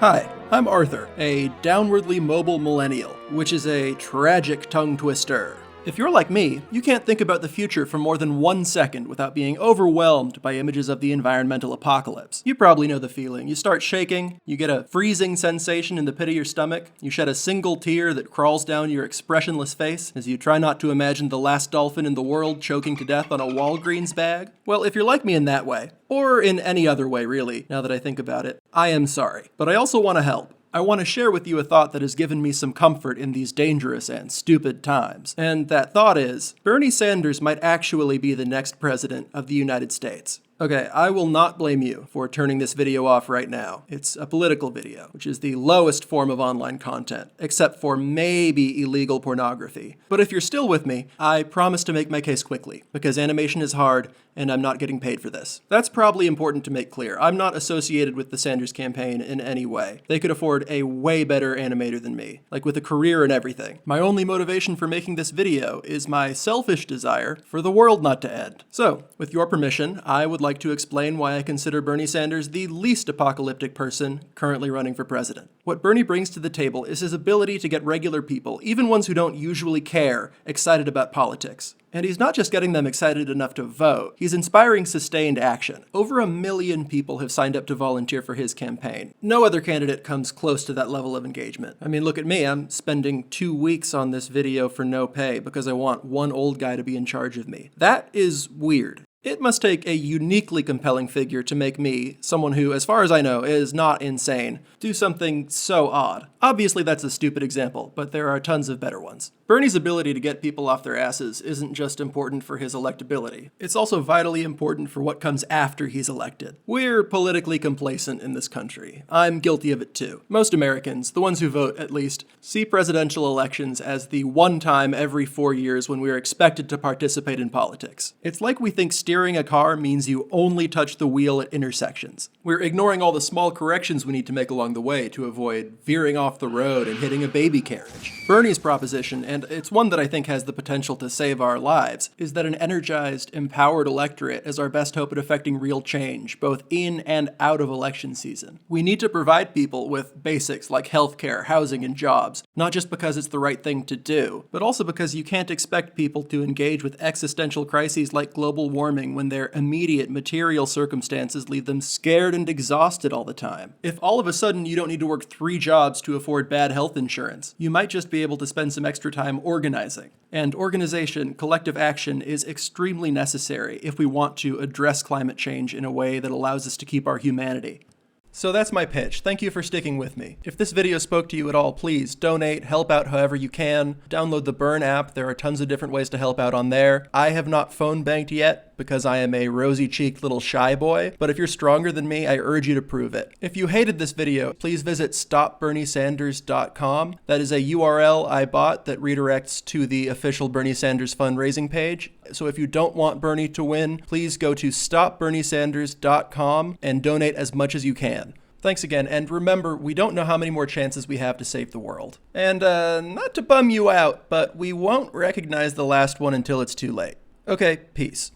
Hi, I'm Arthur, a downwardly mobile millennial, which is a tragic tongue twister. If you're like me, you can't think about the future for more than 1 second without being overwhelmed by images of the environmental apocalypse. You probably know the feeling. You start shaking, you get a freezing sensation in the pit of your stomach, you shed a single tear that crawls down your expressionless face as you try not to imagine the last dolphin in the world choking to death on a Walgreens bag. Well, if you're like me in that way, or in any other way really, now that I think about it, I am sorry. But I also want to help. I want to share with you a thought that has given me some comfort in these dangerous and stupid times. And that thought is, Bernie Sanders might actually be the next president of the United States. Okay, I will not blame you for turning this video off right now. It's a political video, which is the lowest form of online content, except for maybe illegal pornography. But if you're still with me, I promise to make my case quickly, because animation is hard and I'm not getting paid for this. That's probably important to make clear. I'm not associated with the Sanders campaign in any way. They could afford a way better animator than me, like with a career and everything. My only motivation for making this video is my selfish desire for the world not to end. So, with your permission, I would like to explain why I consider Bernie Sanders the least apocalyptic person currently running for president. What Bernie brings to the table is his ability to get regular people, even ones who don't usually care, excited about politics. And he's not just getting them excited enough to vote, he's inspiring sustained action. Over 1 million people have signed up to volunteer for his campaign. No other candidate comes close to that level of engagement. I mean, look at me, I'm spending 2 weeks on this video for no pay because I want one old guy to be in charge of me. That is weird. It must take a uniquely compelling figure to make me, someone who, as far as I know, is not insane, do something so odd. Obviously that's a stupid example, but there are tons of better ones. Bernie's ability to get people off their asses isn't just important for his electability. It's also vitally important for what comes after he's elected. We're politically complacent in this country. I'm guilty of it too. Most Americans, the ones who vote at least, see presidential elections as the one time every 4 years when we're expected to participate in politics. It's like we think steering a car means you only touch the wheel at intersections. We're ignoring all the small corrections we need to make along the way to avoid veering off the road and hitting a baby carriage. Bernie's proposition, and it's one that I think has the potential to save our lives, is that an energized, empowered electorate is our best hope at affecting real change, both in and out of election season. We need to provide people with basics like healthcare, housing, and jobs, not just because it's the right thing to do, but also because you can't expect people to engage with existential crises like global warming when their immediate material circumstances leave them scared and exhausted all the time. If all of a sudden you don't need to work 3 jobs to afford bad health insurance, you might just be able to spend some extra time organizing. And organization, collective action, is extremely necessary if we want to address climate change in a way that allows us to keep our humanity. So that's my pitch. Thank you for sticking with me. If this video spoke to you at all, please donate, help out however you can. Download the BERN app. There are tons of different ways to help out on there. I have not phone banked yet because I am a rosy-cheeked little shy boy, but if you're stronger than me, I urge you to prove it. If you hated this video, please visit stopberniesanders.com. That is a URL I bought that redirects to the official Bernie Sanders fundraising page. So if you don't want Bernie to win, please go to stopberniesanders.com and donate as much as you can. Thanks again, and remember, we don't know how many more chances we have to save the world. And not to bum you out, but we won't recognize the last one until it's too late. Okay, peace.